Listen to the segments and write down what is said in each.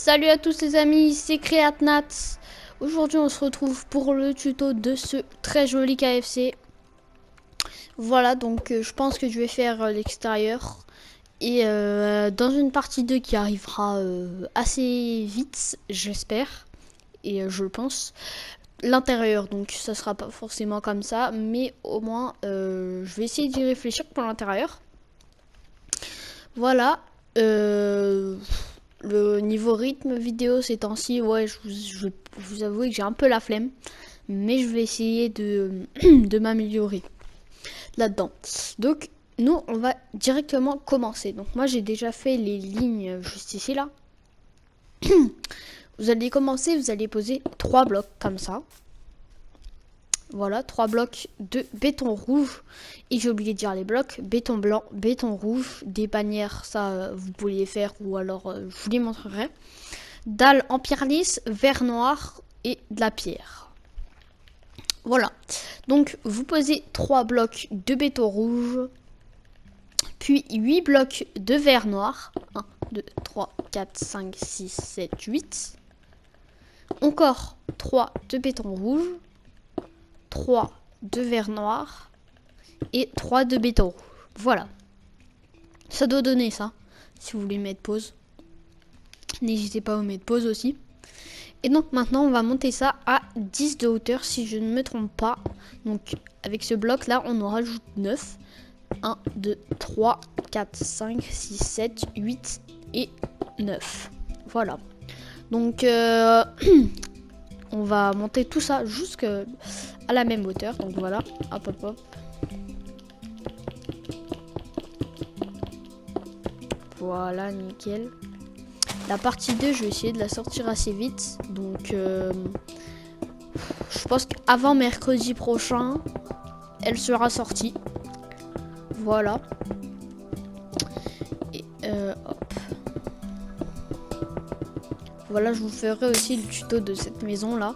Salut à tous les amis, c'est Creatnat. Aujourd'hui on se retrouve pour le tuto de ce très joli KFC. Voilà, donc je pense que je vais faire l'extérieur. Et dans une partie 2 qui arrivera assez vite, j'espère. Et je le pense. L'intérieur, donc ça sera pas forcément comme ça. Mais au moins, je vais essayer d'y réfléchir pour l'intérieur. Voilà. Le niveau rythme vidéo ces temps-ci, ouais, je vous avoue que j'ai un peu la flemme. Mais je vais essayer de m'améliorer là-dedans. Donc, nous, on va directement commencer. Donc, moi, j'ai déjà fait les lignes juste ici, là. Vous allez commencer, vous allez poser 3 blocs comme ça. Voilà, 3 blocs de béton rouge. Et j'ai oublié de dire les blocs. Béton blanc, béton rouge. Des bannières, ça, vous pouvez les faire ou alors je vous les montrerai. Dalle en pierre lisse, verre noir et de la pierre. Voilà. Donc, vous posez 3 blocs de béton rouge. Puis 8 blocs de verre noir. 1, 2, 3, 4, 5, 6, 7, 8. Encore 3 de béton rouge. 3 de verre noir et 3 de béton rouge. Voilà. Ça doit donner ça. Si vous voulez mettre pause. N'hésitez pas à mettre pause aussi. Et donc maintenant on va monter ça à 10 de hauteur si je ne me trompe pas. Donc avec ce bloc là on en rajoute 9. 1, 2, 3, 4, 5, 6, 7, 8 et 9. Voilà. Donc on va monter tout ça jusqu'à la même hauteur. Donc voilà. Hop hop hop. Voilà, nickel. La partie 2, je vais essayer de la sortir assez vite. Donc je pense qu'avant mercredi prochain, elle sera sortie. Voilà. Et hop. Voilà, je vous ferai aussi le tuto de cette maison là.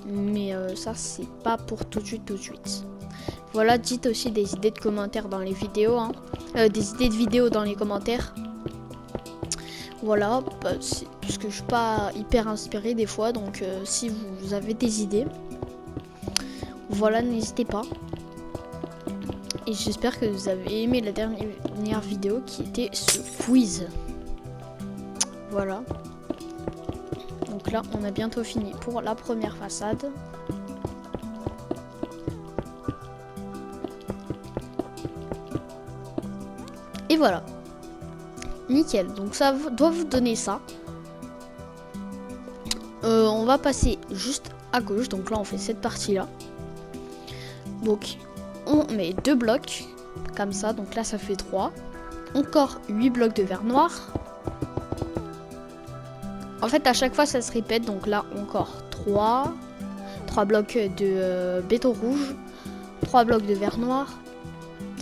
Mais ça, c'est pas pour tout de suite. Voilà, dites aussi des idées de commentaires dans les vidéos. Hein. Des idées de vidéos dans les commentaires. Voilà, parce que je suis pas hyper inspirée des fois. Donc si vous avez des idées, voilà, n'hésitez pas. Et j'espère que vous avez aimé la dernière vidéo qui était ce quiz. Voilà. Donc là, on a bientôt fini pour la première façade. Et voilà. Nickel. Donc ça doit vous donner ça. On va passer juste à gauche. Donc là, on fait cette partie-là. Donc, on met 2 blocs. Comme ça. Donc là, ça fait 3. Encore 8 blocs de verre noir. En fait, à chaque fois, ça se répète. Donc là, encore 3 blocs de béton rouge. 3 blocs de verre noir.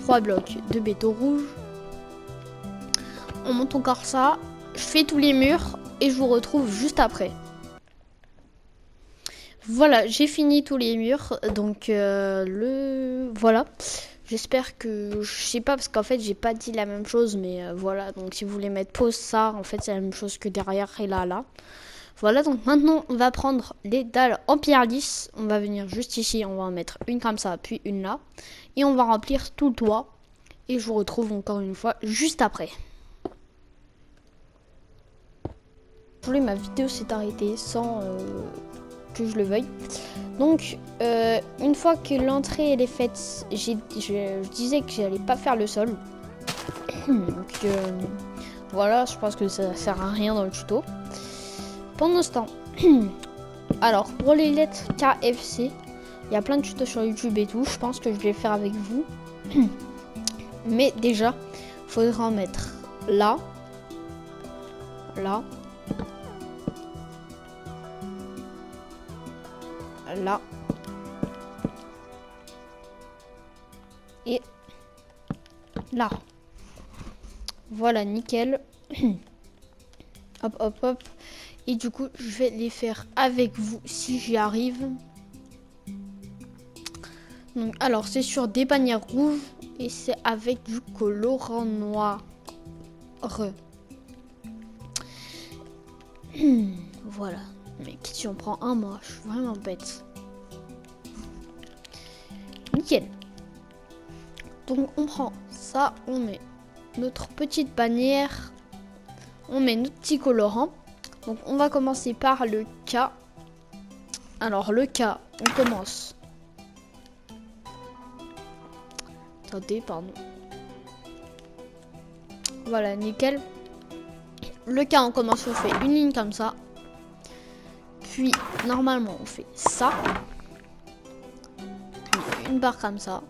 3 blocs de béton rouge. On monte encore ça. Je fais tous les murs. Et je vous retrouve juste après. Voilà, j'ai fini tous les murs. Donc, voilà. J'espère que... Je sais pas, parce qu'en fait, j'ai pas dit la même chose. Mais voilà, donc si vous voulez mettre pause, ça, en fait, c'est la même chose que derrière et là. Voilà, donc maintenant, on va prendre les dalles en pierre lisse. On va venir juste ici. On va en mettre une comme ça, puis une là. Et on va remplir tout le toit. Et je vous retrouve encore une fois juste après. Désolé, ma vidéo s'est arrêtée sans que je le veuille. Donc, une fois que l'entrée elle est faite, je disais que j'allais pas faire le sol. Donc, voilà, je pense que ça sert à rien dans le tuto. Pendant ce temps, alors pour les lettres KFC, il y a plein de tutos sur YouTube et tout. Je pense que je vais le faire avec vous. Mais déjà, il faudra en mettre là. Là. Là. Et là. Voilà, nickel. Hop, hop, hop. Et du coup, je vais les faire avec vous si j'y arrive. Donc, alors, c'est sur des bannières rouges et c'est avec du colorant noir. Voilà. Mais si on prend un mois, je suis vraiment bête. Nickel. Donc on prend ça, on met notre petite bannière, on met notre petit colorant. Donc on va commencer par le K. Alors le K, on commence. Attendez, pardon. Voilà, nickel. Le K, on commence, on fait une ligne comme ça. Puis normalement on fait ça. Puis une barre comme ça.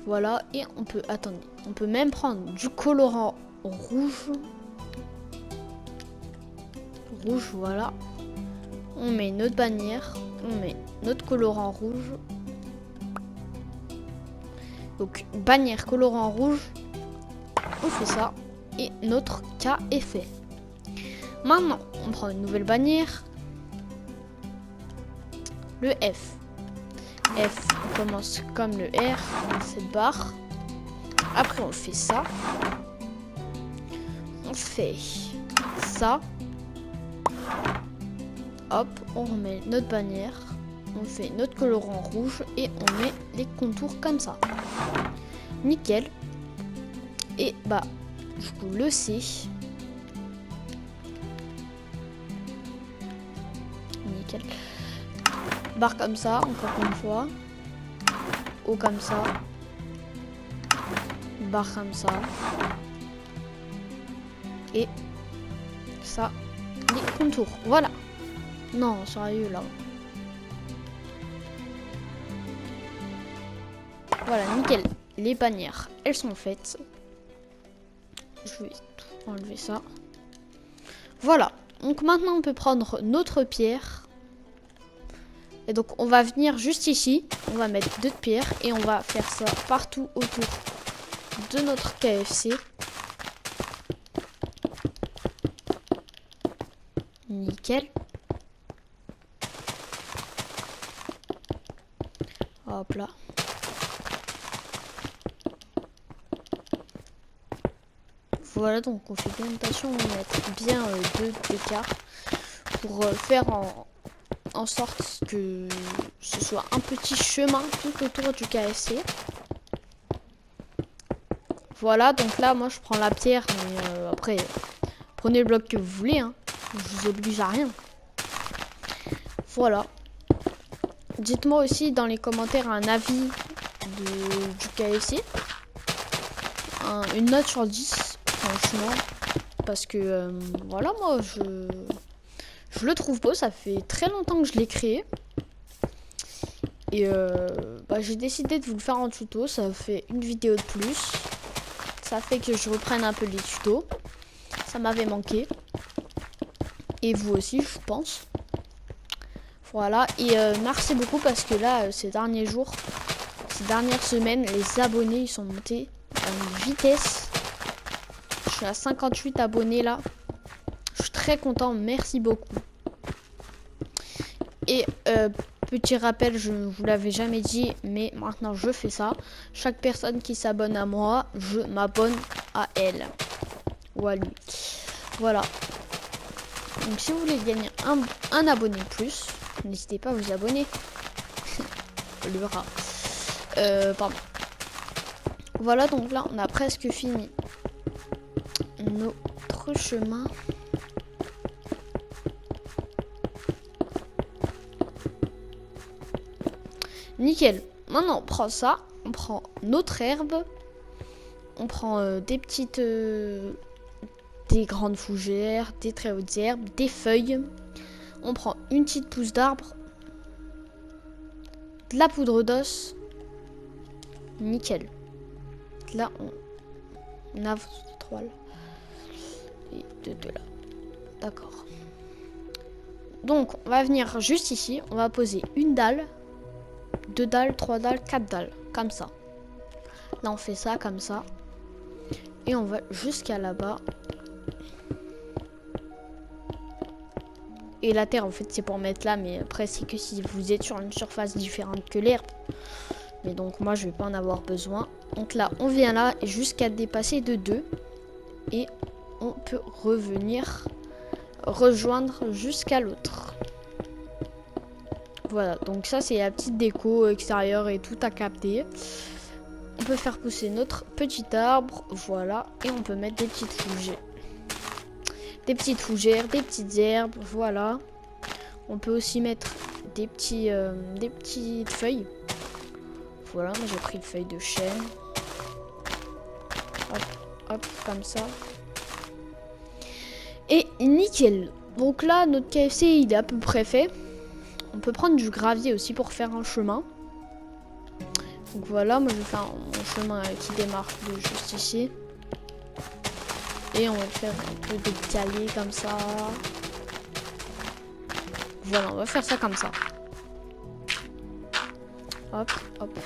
Voilà, et on peut, attendez, on peut même prendre du colorant rouge. Rouge, voilà. On met notre bannière, on met notre colorant rouge. Donc, bannière, colorant rouge, on fait ça. Et notre K est fait. Maintenant, on prend une nouvelle bannière. Le F. F, on commence comme le R, cette barre. Après, on fait ça. On fait ça. Hop, on remet notre bannière. On fait notre colorant rouge et on met les contours comme ça. Nickel. Et bah, du coup, le C. Nickel. Barre comme ça, encore une fois. O comme ça. Barre comme ça. Et ça, les contours. Voilà. Non, sérieux là. Voilà, nickel. Les bannières, elles sont faites. Je vais tout enlever ça. Voilà. Donc maintenant, on peut prendre notre pierre. Et donc, on va venir juste ici. On va mettre 2 pierres et on va faire ça partout autour de notre KFC. Nickel. Hop là. Voilà, donc on fait bien attention, on va mettre bien 2 écarts pour faire en sorte que ce soit un petit chemin tout autour du KFC. Voilà, donc là, moi je prends la pierre, mais après, prenez le bloc que vous voulez, hein. Je vous oblige à rien. Voilà. Dites-moi aussi dans les commentaires un avis du KFC. Une note sur 10, franchement. Parce que, voilà, moi, je le trouve beau. Ça fait très longtemps que je l'ai créé. Et bah, j'ai décidé de vous le faire en tuto. Ça fait une vidéo de plus. Ça fait que je reprenne un peu les tutos. Ça m'avait manqué. Et vous aussi, je pense. Voilà. Et merci beaucoup parce que là, ces derniers jours, ces dernières semaines, les abonnés, ils sont montés à une vitesse. Je suis à 58 abonnés là. Je suis très content. Merci beaucoup. Et petit rappel, je ne vous l'avais jamais dit, mais maintenant je fais ça. Chaque personne qui s'abonne à moi, je m'abonne à elle. Ou à lui. Voilà. Donc si vous voulez gagner un abonné de plus, n'hésitez pas à vous abonner. Le rat. Pardon. Voilà, donc là, on a presque fini notre chemin. Nickel. Maintenant, on prend ça. On prend notre herbe. On prend des petites... des grandes fougères, des très hautes herbes, des feuilles. On prend une petite pousse d'arbre. De la poudre d'os. Nickel. Là, on a 3 là. Et 2 là. D'accord. Donc, on va venir juste ici. On va poser une dalle. 2 dalles, 3 dalles, 4 dalles. Comme ça. Là, on fait ça comme ça. Et on va jusqu'à là-bas. Et la terre, en fait, c'est pour mettre là. Mais après, c'est que si vous êtes sur une surface différente que l'herbe. Mais donc, moi, je vais pas en avoir besoin. Donc là, on vient là jusqu'à dépasser de 2. Et on peut revenir rejoindre jusqu'à l'autre. Voilà, donc ça c'est la petite déco extérieure et tout à capter. On peut faire pousser notre petit arbre, voilà, et on peut mettre des petites fougères. Des petites fougères, des petites herbes, voilà. On peut aussi mettre des petites feuilles. Voilà, moi j'ai pris une feuille de chêne. Hop, hop, comme ça. Et nickel. Donc là, notre KFC, il est à peu près fait. On peut prendre du gravier aussi pour faire un chemin. Donc voilà, moi je vais faire mon chemin qui démarre de juste ici. Et on va faire un peu décalé comme ça. Voilà, on va faire ça comme ça. Hop, hop.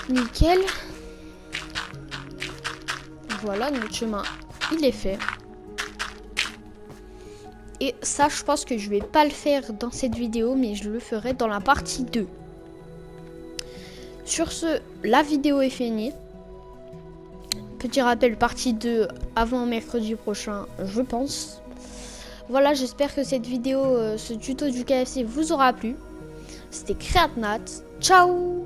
Nickel. Voilà, notre chemin, il est fait. Et ça, je pense que je vais pas le faire dans cette vidéo, mais je le ferai dans la partie 2. Sur ce, la vidéo est finie. Petit rappel, partie 2 avant mercredi prochain, je pense. Voilà, j'espère que cette vidéo, ce tuto du KFC vous aura plu. C'était Creatnat. Ciao!